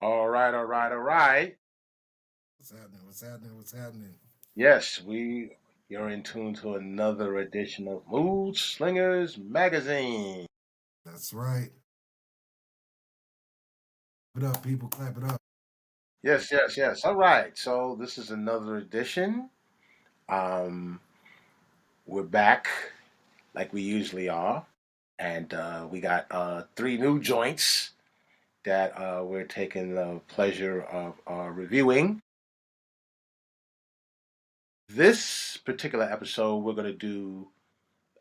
All right, all right, all right. What's happening? What's happening? What's happening? Yes, you're in tune to another edition of Moodslingerz Magazine. That's right. Clap it up, people. Clap it up. Yes, yes, yes. All right. So this is another edition. Um, we're back like we usually are, and we got three new joints that we're taking the pleasure of reviewing. This particular episode, we're going to do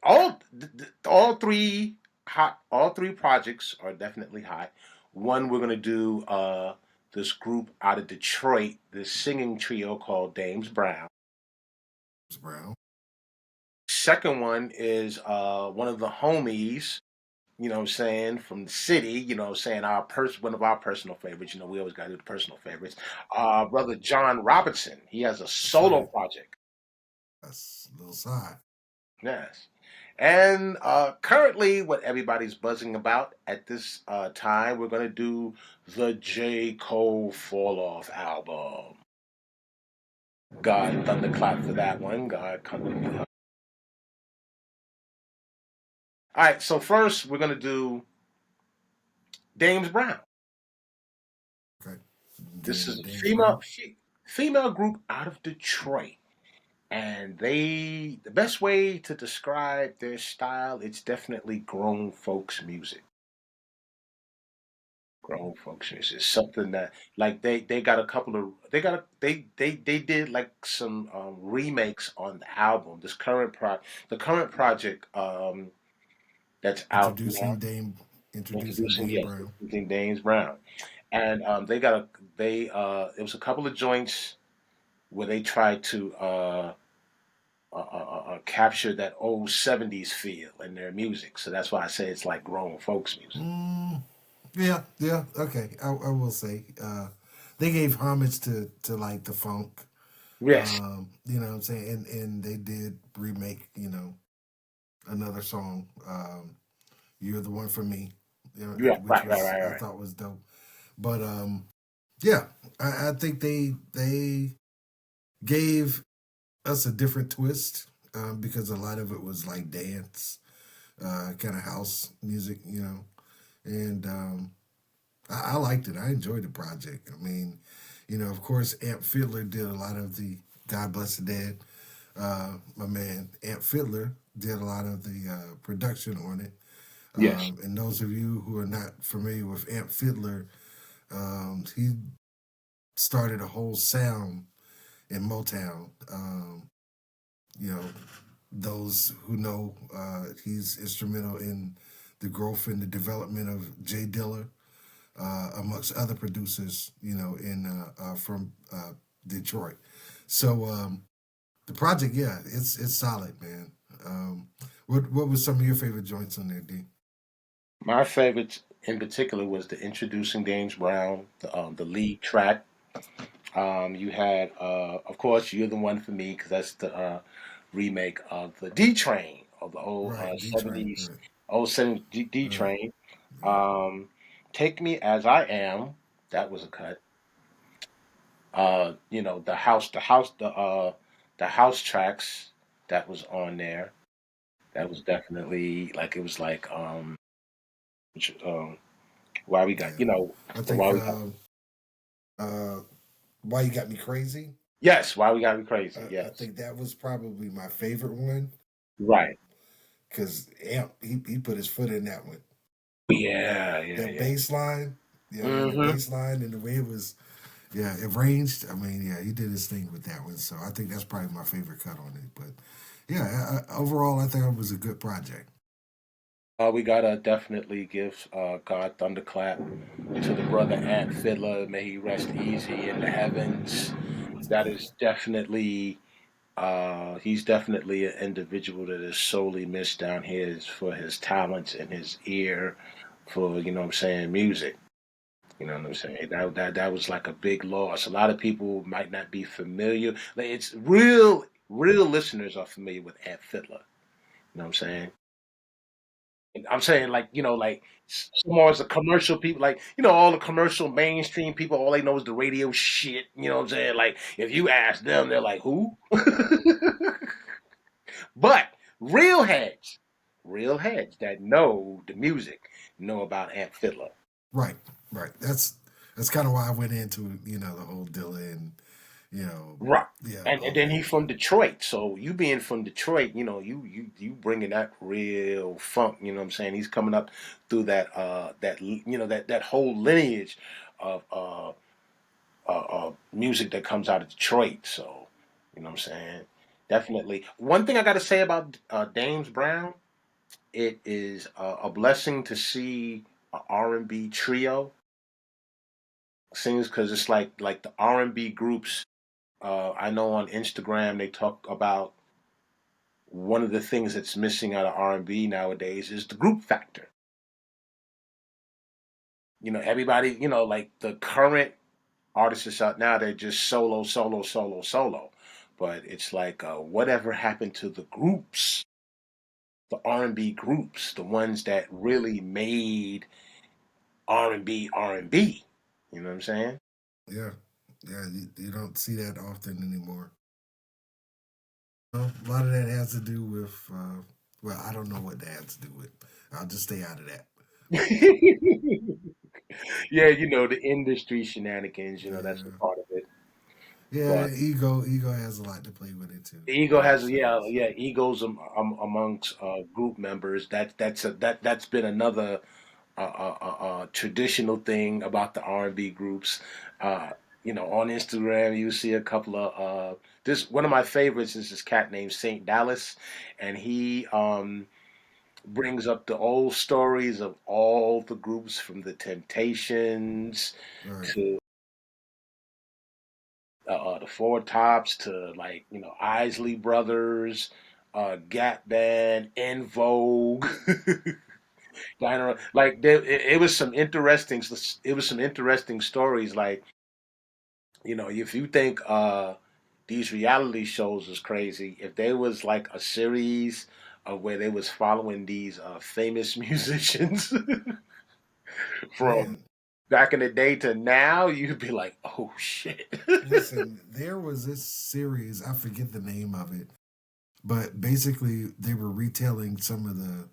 all three hot. All three projects are definitely hot. One, we're gonna do this group out of Detroit, this singing trio called Dames Brown. It's Brown. Second one is one of the homies, what I'm saying, from the city, what I'm saying, one of our personal favorites. We always gotta do the personal favorites. Brother John Robertson. He has a That's solo right. project. That's a little side. Yes. And currently, what everybody's buzzing about at this time, we're going to do the J. Cole Fall Off album. God thunderclap for that one. God come. All right, so first, we're going to do Dames Brown. Okay. This is a James Brown. female group out of Detroit. And the best way to describe their style, it's definitely grown folks music. Grown functions is something that like they got a couple of they did like some remakes on the album. The current project that's out now, Introducing Dame. Introducing introducing Dame yes, Brown. introducing Dames Brown, and they it was a couple of joints where they tried to capture that old '70s feel in their music. So that's why I say it's like grown folks music. Mm, yeah. Yeah. Okay. I will say. They gave homage to like the funk. Yes, You know what I'm saying? And they did remake. Another song. You're the one for me. yeah, Which right, right, was right, I right. thought was dope. But yeah, I think they gave us a different twist because a lot of it was like dance, kind of house music, and I liked it. I enjoyed the project. I mean, of course, Amp Fiddler did a lot of the God Bless the Dead. My man Amp Fiddler did a lot of the production on it. Yes, And those of you who are not familiar with Amp Fiddler, he started a whole sound in Motown. You know, those who know, he's instrumental in the growth and the development of Jay Dilla, amongst other producers. In from Detroit. So the project, yeah, it's solid, man. What was some of your favorite joints on there, D? my favorite in particular was the introducing James Brown, the lead track. You had, of course, you're the one for me because that's the remake of the D Train of the old Right, D Train. '70s, Right, old '70s D right. Train. Yeah. Take Me as I Am, that was a cut. The house tracks that was on there. That was definitely like it was like which, why we got Yeah. I think why we got uh, Why You Got Me Crazy. yes, why we gotta be crazy, I yes. think that was probably my favorite one Right. because Amp he put his foot in that one. Yeah, yeah, That yeah. bass line, the Hmm. bass line and the way it was, yeah, arranged. I mean, yeah, he did his thing with that one. So I think that's probably my favorite cut on it. But yeah, overall, I think it was a good project. We gotta definitely give God thunderclap to the brother Ant Fiddler. May he rest easy in the heavens. That is definitely he's definitely an individual that is solely missed down here for his talents and his ear for what I'm saying music. You know what I'm saying? That was like a big loss. A lot of people might not be familiar. Like it's real listeners are familiar with Ant Fiddler. You know what I'm saying? I'm saying, like, like more as the commercial people, like, all the commercial mainstream people, all they know is the radio shit. You know what I'm saying? Like, if you ask them, they're like, who? But real heads that know the music know about Amp Fiddler. Right, right. That's kind of why I went into the whole Dylan, you know, Right. yeah, And all then that. he's from Detroit, so you being from Detroit, you bringing that real funk. You know what I'm saying? He's coming up through that whole lineage of music that comes out of Detroit. So, you know what I'm saying? Definitely. One thing I got to say about James Brown, it is a blessing to see a R&B trio sings, because it's like the R&B groups. I know on Instagram they talk about one of the things that's missing out of R&B nowadays is the group factor. Everybody, like the current artists out now, they're just solo, solo, solo, solo. But it's like, whatever happened to the groups, the R&B groups, the ones that really made R&B R&B? You know what I'm saying? Yeah, yeah. You don't see that often anymore. A lot of that has to do with, well, I don't know what that has to do with. I'll just stay out of that. Yeah, the industry shenanigans, that's a Yeah, part of it. yeah. But Ego has a lot to play with it too. ego has, So, yeah, egos amongst group members. That's been another traditional thing about the R&B groups. Uh, on Instagram, you see a couple of this. One of my favorites is this cat named Saint Dallas, and he brings up the old stories of all the groups from the Temptations right. to the Four Tops to, like, Isley Brothers, Gap Band, In Vogue. Like, it was some interesting. It was some interesting stories. Like, if you think these reality shows is crazy, if there was like a series of where they was following these famous musicians from Man, back in the day to now, you'd be like, oh shit. listen, there was this series, I forget the name of it, but basically they were retelling some of the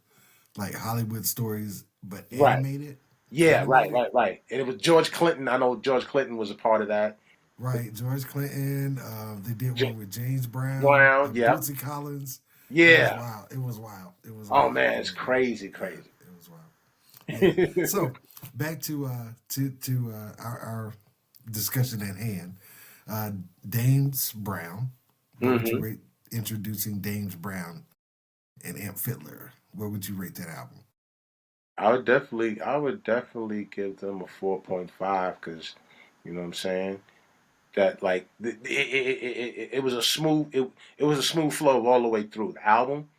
like Hollywood stories, but Right. animated. Yeah. Right. Animated. Right. Right. And it was George Clinton. I know George Clinton was a part of that. Right, George Clinton. They did J- one with James Brown, Brown. Yep. Bootsy Collins. It was Yeah. wild. It was wild. It was Oh wild. man, It it's was wild. crazy, Yeah, crazy. it was wild. Yeah. So back to our discussion at hand. Uh, Dames Brown. What would you Hmm. rate introducing Dames Brown and Amp Fiddler? What would you rate that album? I would definitely give them a 4.5, because, you know what I'm saying. That, like, it was a smooth flow all the way through the album.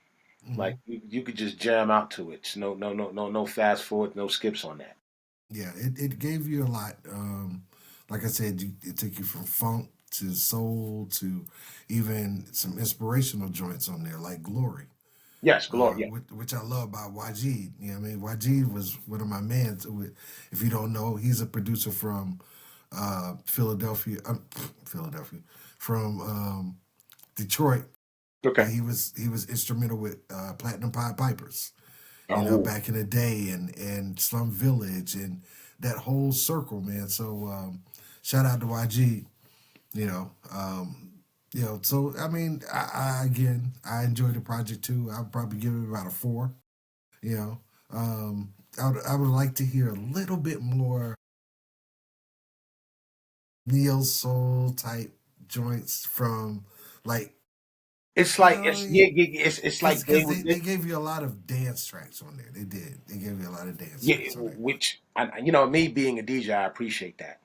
Mm-hmm. Like, you could just jam out to it. No, no, no, no, no fast forward, no skips on that. Yeah, it gave you a lot. Like I said, it took you from funk to soul to even some inspirational joints on there, like Glory, Yes, glory. Yeah. which I love about YG. You know what I mean? YG was one of my mans. If you don't know, he's a producer from Philadelphia, Philadelphia, from Detroit, and Okay. he was instrumental with Platinum Pipers, Oh, back in the day, and Slum Village and that whole circle, man. So shout out to YG, you know. So I mean, I again, I enjoyed the project too. I'll probably give it about a 4. You know, I would like to hear a little bit more neo soul type joints from like it's you like, know what I it's yeah, mean. it's like they Because were. they gave you a lot of dance tracks on there. They did. They gave you a lot of dance Yeah, tracks on there. which, me being a DJ, I appreciate that.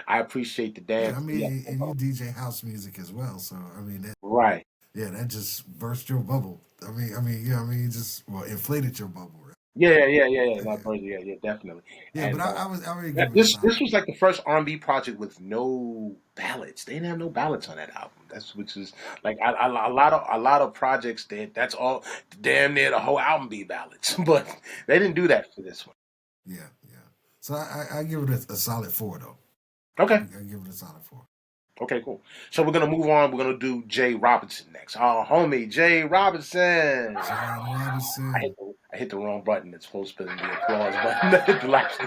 I appreciate the Yeah, I dance. Yeah. mean, and you DJ house music as well, so I mean that. Right. Yeah, that just burst your bubble. I mean, you know, what I mean, just well inflated your bubble. Right? Yeah. Yeah, Not Birdy, yeah, definitely. yeah. But And I already yeah, give it a this solid. was like the first R&B project with no ballads. They didn't have no ballads on that album. That's which is like a lot of projects that that's all damn near the whole album be ballads, but they didn't do that for this one. Yeah, yeah. So I give it a solid four though. Okay. I give it a solid four. Okay, cool. So we're gonna move on. We're gonna do Jay Robinson next. Our homie Jay Robinson. John Robinson. I hit the wrong button. It's supposed to be the applause button. I hit the last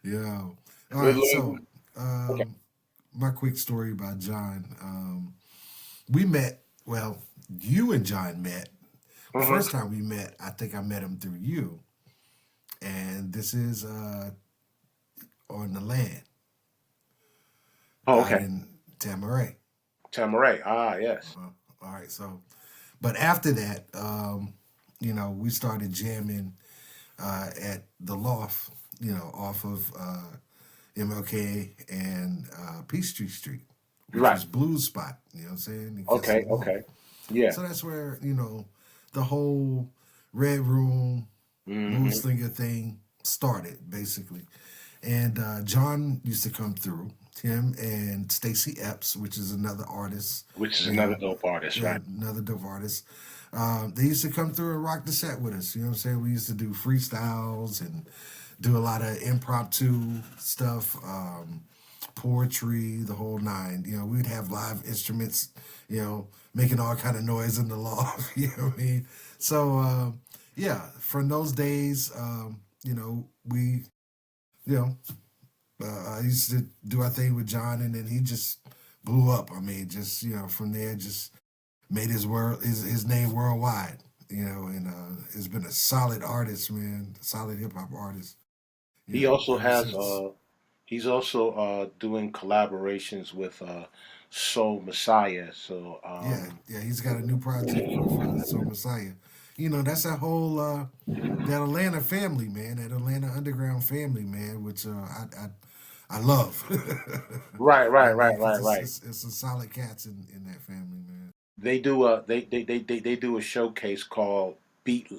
Yo. All right. So one. Okay. my quick story about John. We met. Well, you and John met. The Hmm. first time we met, I think I met him through you, and this is on the land Oh, out okay. in Tamaray. Tamaray. Ah, yes. All right. So, but after that, we started jamming at the loft, off of MLK and Peachtree Street, which Right. was Blues Spot. You know what I'm saying? In Okay. Kissel Mall. Okay. Yeah. So that's where the whole Red Room Hmm. Moodslinger thing started, basically. And John used to come through. Him and Stacy Epps, which is another artist, Which is you another know, dope artist, right? another dope artist. They used to come through and rock the set with us. You know what I'm saying? We used to do freestyles and do a lot of impromptu stuff, poetry, the whole nine. We'd have live instruments, making all kind of noise in the loft. You know what I mean? So yeah, from those days, we, you know, I used to do our thing with John, and then he just blew up. I mean, just from there, just made his name worldwide. And has been a solid artist, man, solid hip hop artist. He also Ever has since. he's also doing collaborations with Soul Messiah. So Yeah, yeah, he's got a new project with Soul Messiah. That's that whole that Atlanta family, man, that Atlanta underground family, man, which I love. right, You know right, what I mean? right, Because right, it's, right. it's it's a solid cats in that family, man. They do a they do a showcase called Beat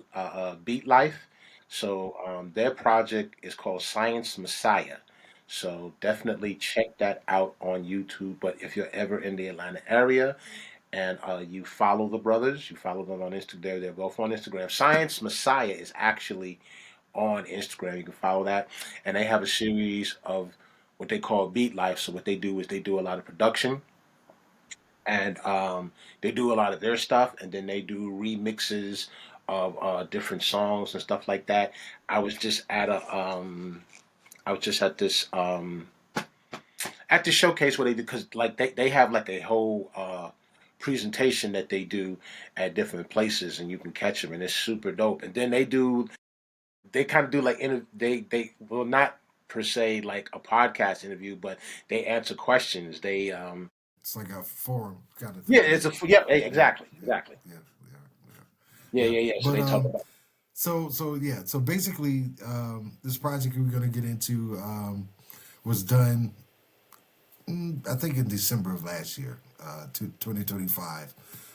Life. So their project is called Science Messiah. So definitely check that out on YouTube. But if you're ever in the Atlanta area and you follow the brothers, you follow them on Instagram. They're both on Instagram. Science Messiah is actually on Instagram. You can follow that, and they have a series of what they call Beat Life. So what they do is they do a lot of production and they do a lot of their stuff, and then they do remixes of different songs and stuff like that. I was just at a I was just at this showcase where they do because like they have like a whole presentation that they do at different places, and you can catch them, and it's super dope. And then they kind of do like they well not per se like a podcast interview, but they answer questions. They It's like a forum kind of yeah, thing. it's a yeah, Yeah, exactly, yeah, exactly. yeah, yeah, yeah, yeah. Yeah. So But they talk about so basically, this project we're gonna get into was done, I think, in December of last year, 2025.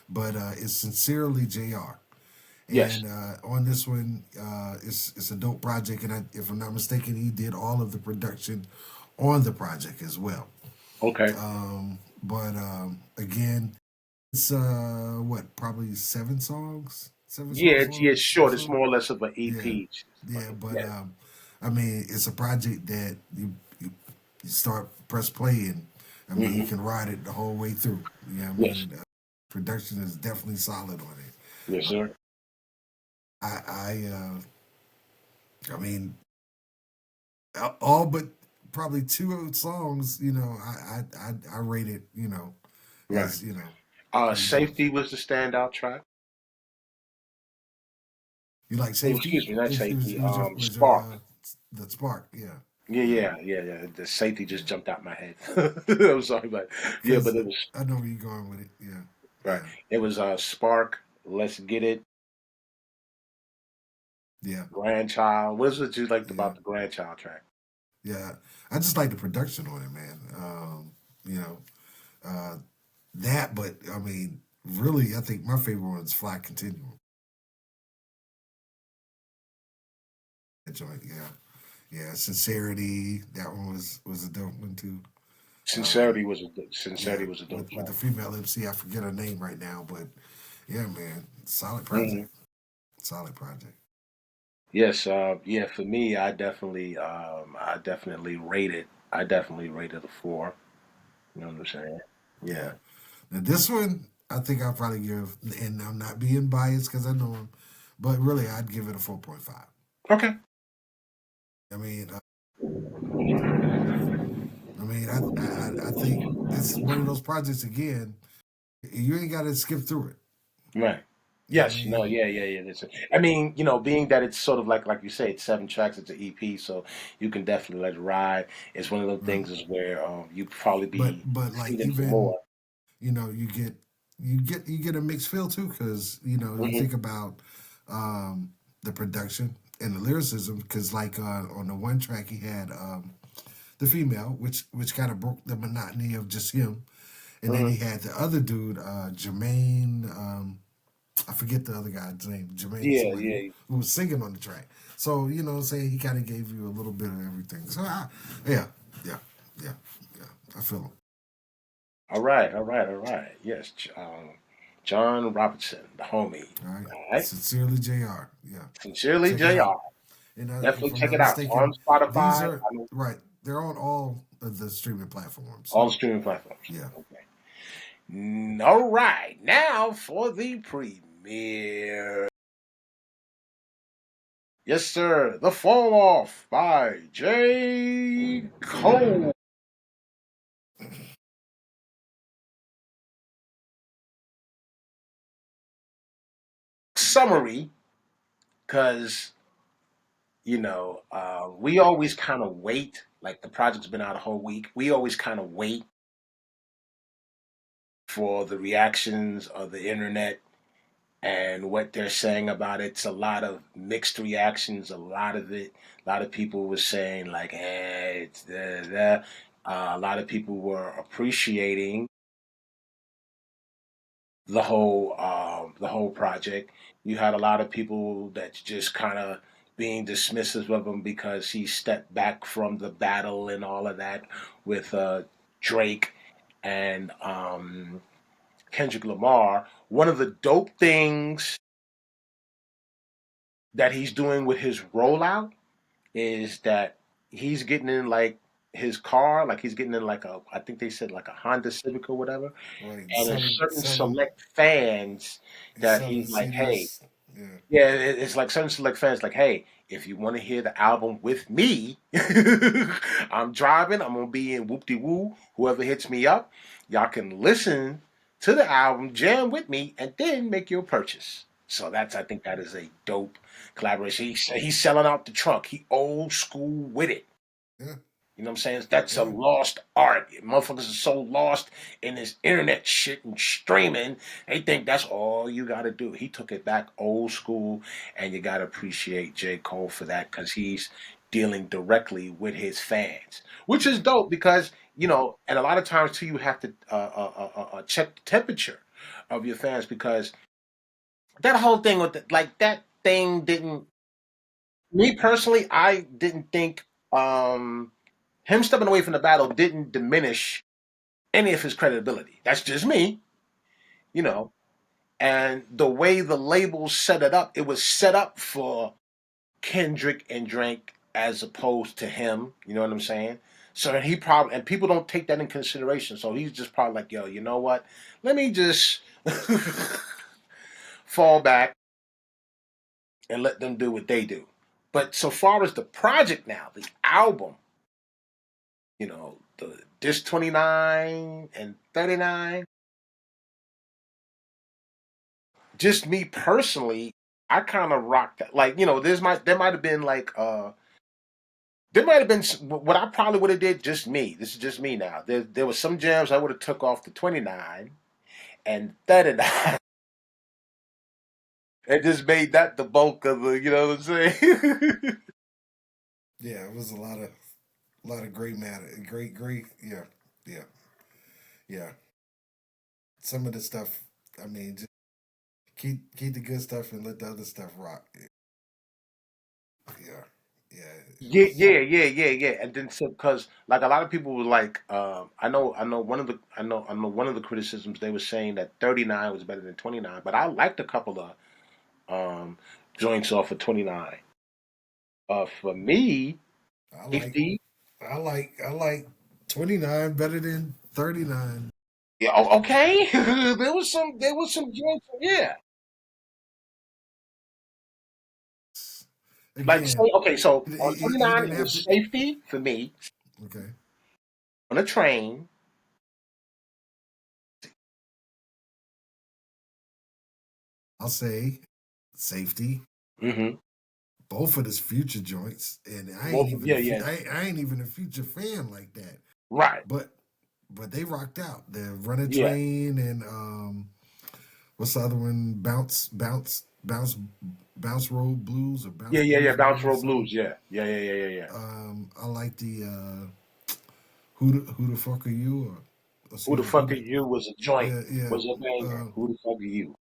But it's sincerely Jr. yes. And on this one, it's a dope project, and if I'm not mistaken, he did all of the production on the project as well. Okay. But again, it's what, probably seven Yeah, songs it's long or short. It's so. more or less of an Yeah, EP. yeah. But Yeah. I mean, it's a project that you start press play, and I mean, you Hmm. can ride it the whole way through. You know what I Yes. mean? Production is definitely solid on it. Yes, sir. I mean, all but probably two songs. I rate it. Right. As pretty dope. Safety was the standout track. You like Oh, Safety? excuse me, not It safety. was your Spark. the Spark, yeah, Yeah. The safety yeah. just jumped out my head. I'm sorry, but yeah, Because but it was I know where you're going with it. Yeah, right. yeah, It was Spark. Let's get it. yeah, Grandchild. What is it you liked yeah, about the grandchild track? yeah. I just like the production on it, man. You know uh, that, but I mean, really, I think my favorite one is Fly Continuum. that joint. Yeah, yeah. Sincerity. That one was a dope one too. Um, Sincerity yeah, was a dope with the song. female MC. I forget her name right now, but yeah, man, solid Hmm. project. Solid project. Yes, yeah. For me, I definitely rated a four. You know what I'm saying? Yeah. Yeah. Now this one, I think I'll probably give, and I'm not being biased because I know him, but really, I'd give it a 4.5. Okay. I mean, I think it's one of those projects again. You ain't got to skip through it. Right. You know what I Yes. No. mean? Yeah. Yeah. Yeah. I mean, being that it's sort of like you say, it's 7 tracks. It's an EP, so you can definitely let it ride. It's one of those Right. things is where you probably be But like feeding for even more. you get a mixed feel too because you Hmm. think about um, the production and the lyricism because like on the one track he had the female which kind of broke the monotony of just him, and then Hmm. he had the other dude Jermaine, I forget the other guy's name, Jermaine Yeah. somebody Yeah. who was singing on the track. So what I'm saying, he kind of gave you a little bit of everything. So yeah, yeah, yeah, yeah, I feel him. All right. All right. All right. Yes. John Robertson, the homie. All right, All right. sincerely Jr. Yeah, Sincerely, check it out. Jr. And Definitely if I'm check not it out. It's on mistaken, these Spotify. are right. They're on all of the streaming platforms. All So streaming platforms. yeah, Okay. All right. Now for the premiere. Yes, sir. The Fall Off by J. Cole. Summary, because, we always kind of wait. Like the project's been out a whole week. We always kind of wait for the reactions of the internet and what they're saying about it. It's a lot of mixed reactions. A lot of people were saying like, "Hey, it's da, da, da." A lot of people were appreciating the whole project. You had a lot of people that just kind of being dismissive of him because he stepped back from the battle and all of that with Drake and Kendrick Lamar. One of the dope things that he's doing with his rollout is that he's getting in like his car, like he's getting in like I think they said like a Honda Civic or whatever, right. and there's Selling, certain selling, select fans he's that selling he's like, hey, CDs. Yeah, yeah, it's like certain select fans like, hey, if you want to hear the album with me, I'm driving, I'm gonna be in whoop de woo. Whoever hits me up, y'all can listen to the album, jam with me, and then make your purchase. So I think that is a dope collaboration. He's selling out the trunk. He old school with it. yeah, You know what I'm saying? That's a yeah, lost art. Motherfuckers are so lost in this internet shit and streaming. They think that's all you got to do. He took it back old school, and you got to appreciate J. Cole for that because he's dealing directly with his fans, which is dope because, and a lot of times too, you have to check the temperature of your fans because that whole thing with like that thing didn't, me personally, I didn't think him stepping away from the battle didn't diminish any of his credibility. That's just me, you know. And the way the label set it up, it was set up for Kendrick and Drake as opposed to him. You know what I'm saying? So he probably, and people don't take that in consideration. So he's just probably like, yo, you know what? Let me just fall back and let them do what they do. But so far as the project now, the album, the disc 29 and 39, just me personally, I kind of rocked that. Like, there might have been like there might have been what I probably would have did. Just me. This is just me now. There was some jams I would have took off the 29 and 39 and just made that the bulk of the. You know what I'm saying? yeah. It was a lot of great matter, great. Yeah, yeah, yeah. Some of the stuff. I mean, just keep the good stuff and let the other stuff rock. Yeah, Yeah. And then so because like a lot of people were like, I know one of the criticisms they were saying that 39 was better than 29, but I liked a couple of um joints off of 29. For me, I like safety. I like 29 better than 39. Yeah, okay. There was some joints. Yeah, like Again, say okay. So on he 29, didn't it have was to. safety for me Okay, on a train. I'll say safety. Mm-hmm. Both of his future joints, and Both. Yeah. I ain't even a future fan like that. Right. But they rocked out. The Running Yeah. Train and what's the other one? Bounce Road Blues or Bounce Yeah. Blues Bounce Road or Road something. Blues. Yeah. I like the who the fuck are you or Who the excuse me fuck are you was a joint, yeah was a banger. uh, Who the fuck are you?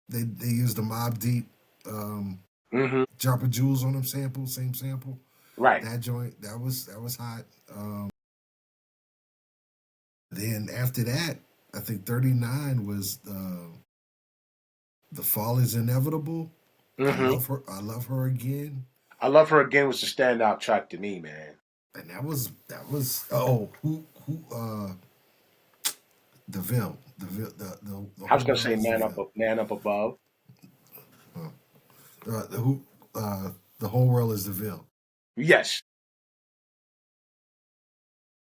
they used the Mob Deep um, Mm-hmm. Dropping Jewels on them sample, same sample. Right. That joint that was hot. Then after that, I think 39 was the Fall is Inevitable. Mm-hmm. I love her again. I Love Her Again was the standout track to me, man. And oh who the I whole was gonna world say is DeVille. Man Up Above. The who the whole world is DeVille. Yes.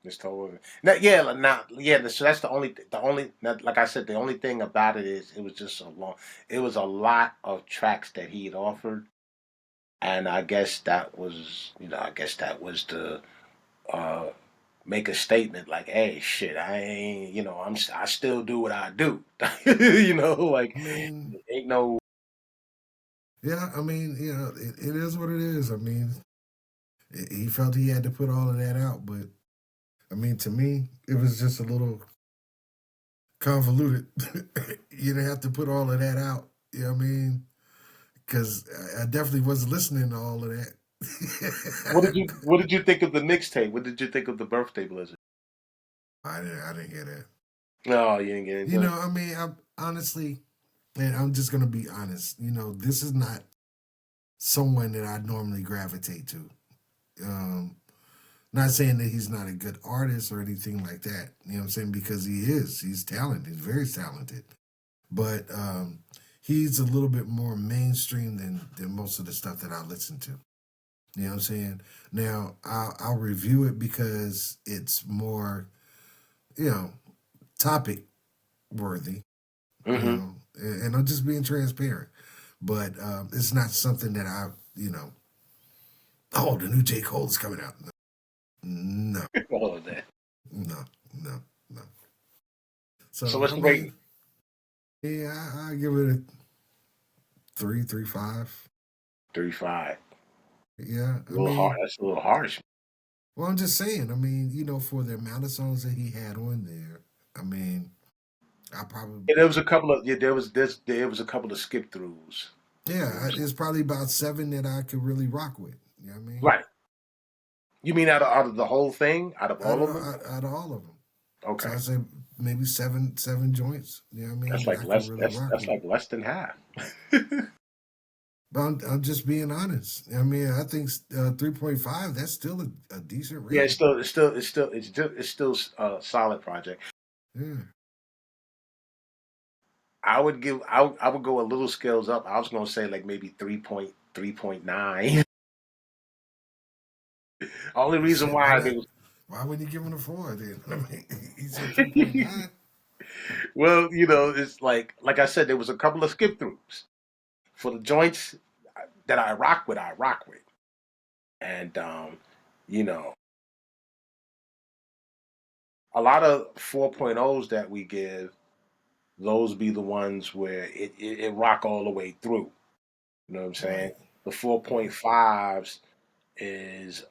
This total. Now, yeah, now, yeah. So that's the only. Now, like I said, the only thing about it is it was just a long. It was a lot of tracks that he had offered, and I guess that was, I guess that was to uh, make a statement like, "Hey, shit, I ain't, I still do what I do." Like I mean, ain't no. yeah, I mean, it is what it is. I mean, he felt he had to put all of that out, but I mean, to me, it was just a little convoluted. You didn't have to put all of that out. You know what I mean? Because I definitely wasn't listening to all of that. What did you think of the mixtape? What did you think of the birthday blizzard? I didn't hear that. No, you didn't get You into know, it. I mean, I'm honestly, and I'm just gonna be honest. This is not someone that I normally gravitate to. Um, Not saying that he's not a good artist or anything like that. You know what I'm saying? Because he is. He's talented. He's very talented. But he's a little bit more mainstream than most of the stuff that I listen to. You know what I'm saying? Now, I'll review it because it's more, you know, topic worthy, Hmm. and I'm just being transparent. But it's not something that oh, the new J. Cole is coming out. No, All of that. no, no, no. So So, what's I the rating? mean, yeah, I give it a 3.5. 35. Yeah, A I little hard. mean, That's a little harsh. well, I'm just saying. I mean, for the amount of songs that he had on there, I mean, I probably, Yeah, there was a couple of there was a couple of skip throughs. it's probably about seven that I could really rock with. You know what I mean? Right. You mean out of the whole thing? Out of all of them? Out of all of them. So Okay. I say maybe seven joints. You know what I mean? That I could really rock That's with. like less than half. But I'm just being honest. I mean, I think 3.5. That's still a decent Yeah, rating. it's still a solid project. Yeah. I would go a little scales up. I was gonna say like maybe 3.9. Only reason Shit. Why why they not? was Why wouldn't you give him a four then? I mean, he said 3.9. well, it's like I said, there was a couple of skip throughs for the joints that I rock with. I rock with, and you know, a lot of 4.0s that we give, those be the ones where it rock all the way through. You know what I'm saying? Right. The Right. 4.5s is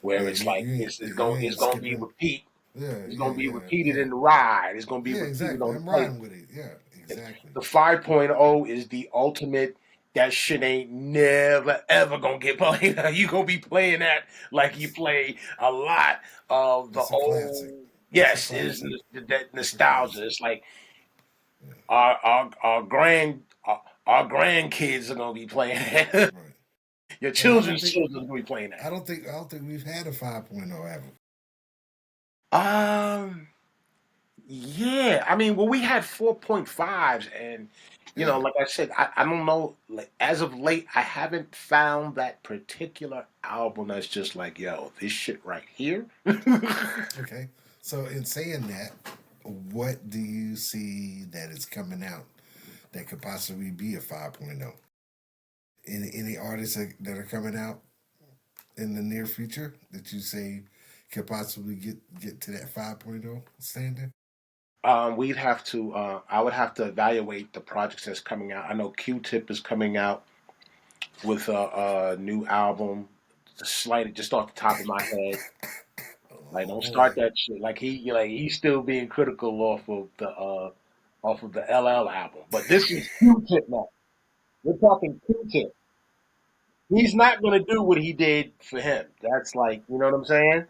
where Yeah. it's like You it's ain't gonna be skipping. repeat. Yeah. It's Yeah. gonna be Yeah. repeated Yeah. in the ride. It's gonna be Yeah. repeated Exactly. on the I'm play. riding with it. Yeah. Exactly. The 5.0 is the ultimate. that shit ain't never ever gonna get played. You gonna be playing that like you It's, play a lot of the it's a classic. old. It's a Yes, it's classic. that It's a nostalgia. classic. It's like Yeah. our grandkids are gonna be playing that. Right. Your And I don't children's think children are gonna be playing I don't think we've had a 5.0 ever. that. Yeah, I mean, well, we had 4.5s, and Yeah. like I said, I don't know. Like as of late, I haven't found that particular album that's just like, yo, this shit right here. Okay. So in saying that, what do you see that is coming out that could possibly be a 5.0? Any artists that are coming out in the near future that you say could possibly get to that 5.0 standard? We'd have to. I would have to evaluate the projects that's coming out. I know Q-Tip is coming out with a new album. Just off the top of my head. Like, Oh don't start boy. that shit. Like he's still being critical off of the LL album. But this is Q-Tip now. We're talking Q-Tip. He's not gonna do what he did for him. That's like, you know what I'm saying?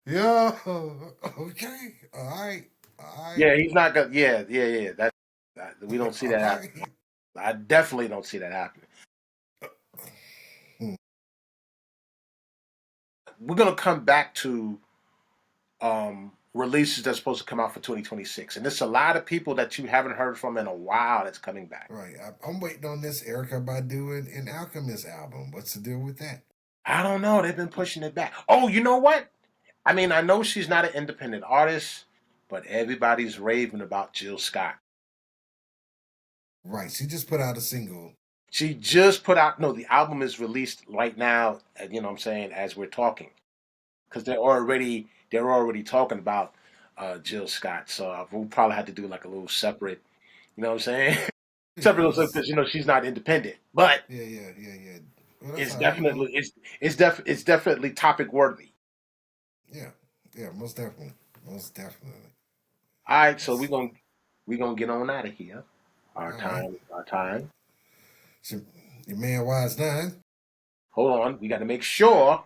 Yeah. Okay. All right. All right. Yeah, he's not gonna. Yeah, yeah, yeah. We don't see All that happen. right. I definitely don't see that happening. Hmm. We're gonna come back to releases that's supposed to come out for 2026, and there's a lot of people that you haven't heard from in a while that's coming back. Right. I'm waiting on this Erica Badu and Alchemist album. What's the deal with that? I don't know. They've been pushing it back. Oh, you know what? I mean, I know she's not an independent artist, but everybody's raving about Jill Scott. Right. She just put out a single. She just put out, no, the album is released right now, you know what I'm saying, as we're talking. Because they're already talking about Jill Scott. So we'll probably have to do like a little separate, you know what I'm saying? Separate little Yes. because she's not independent. But Yeah. Yeah. Yeah. Yeah. Well, that's it's all right. You know. definitely it's definitely topic worthy. Yeah. Yeah. Most definitely. Most definitely. All right, so That's we're gonna get on out of here. all right. Our time. So, your man Wyze Nine. Hold on, we got to make sure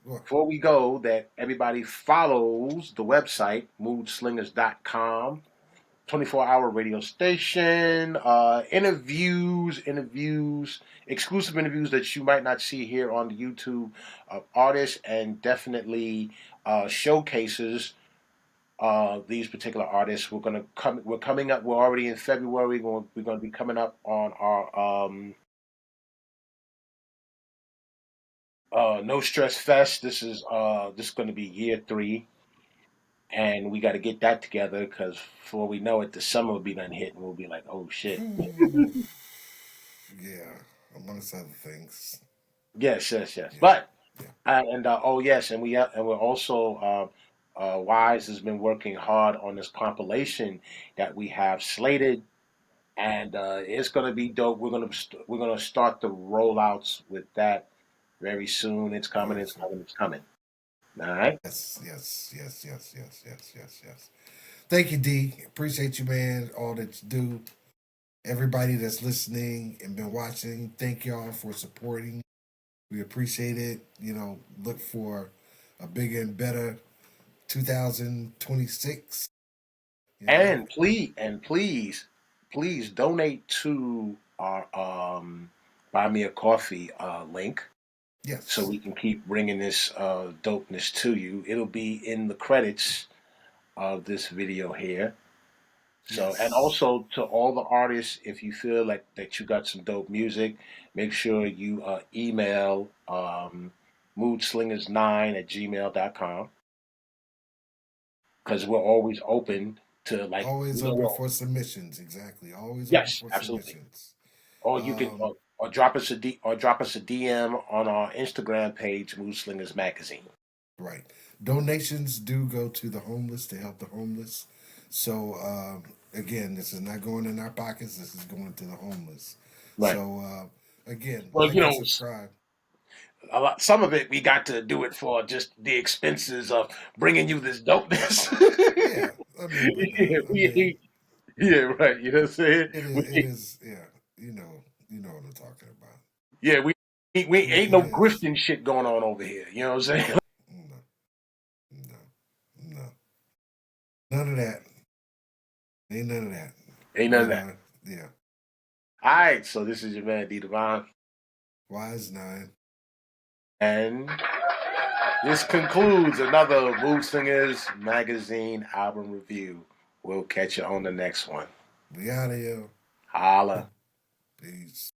What? before we go that everybody follows the website moodslingers.com. 24-hour radio station, interviews, exclusive interviews that you might not see here on the YouTube of artists, and definitely showcases these particular artists. We're coming up. We're already in February. We're going to be coming up on our No Stress Fest. This is going to be year 3, and we got to get that together because before we know it, the summer will be done hit, and we'll be like, oh shit. Yeah. Amongst other things. Yes, yes, yes. Yeah. But Yeah. oh yes, and we're also Wyze has been working hard on this compilation that we have slated, and it's gonna be dope. We're gonna start the rollouts with that very soon. It's coming. It's Beautiful. coming. It's coming. All right. Yes. Yes. Yes. Yes. Yes. Yes. Yes. Yes. Thank you, D. Appreciate you, man. All that you do. Everybody that's listening and been watching, thank y'all for supporting. We appreciate it. You know, look for a bigger and better 2026. You know, And please donate to our Buy Me a Coffee link so yes, we can keep bringing this dopeness to you. It'll be in the credits of this video here. So, and yes. also to all the artists, if you feel like that you got some dope music, make sure you email moodslingers9@gmail.com, because we're always open to, like, Always open for submissions. Exactly. Always open yes, for absolutely. submissions. Or you can Um, drop us a DM on our Instagram page, Moodslingers Magazine. right. Donations do go to the homeless to help the homeless. So again, this is not going in our pockets. This is going to the homeless. Right. So again, Well, like and subscribe. some of it we got to do it for just the expenses of bringing you this dopeness. Yeah, I mean, but no, Yeah, I mean, Yeah, right. You know what I'm saying? It is. It We, is. Yeah. You know what I'm talking about. yeah, we ain't It no is. grifting shit going on over here. You know what I'm saying? No. No. No. None of that. Ain't none of that. Ain't none of But that. yeah. All right, so this is your man D.Divine, Wyze Nine. and this concludes another Moodslingerz Magazine Album Review. We'll catch you on the next one. We out of here. Holla. Peace.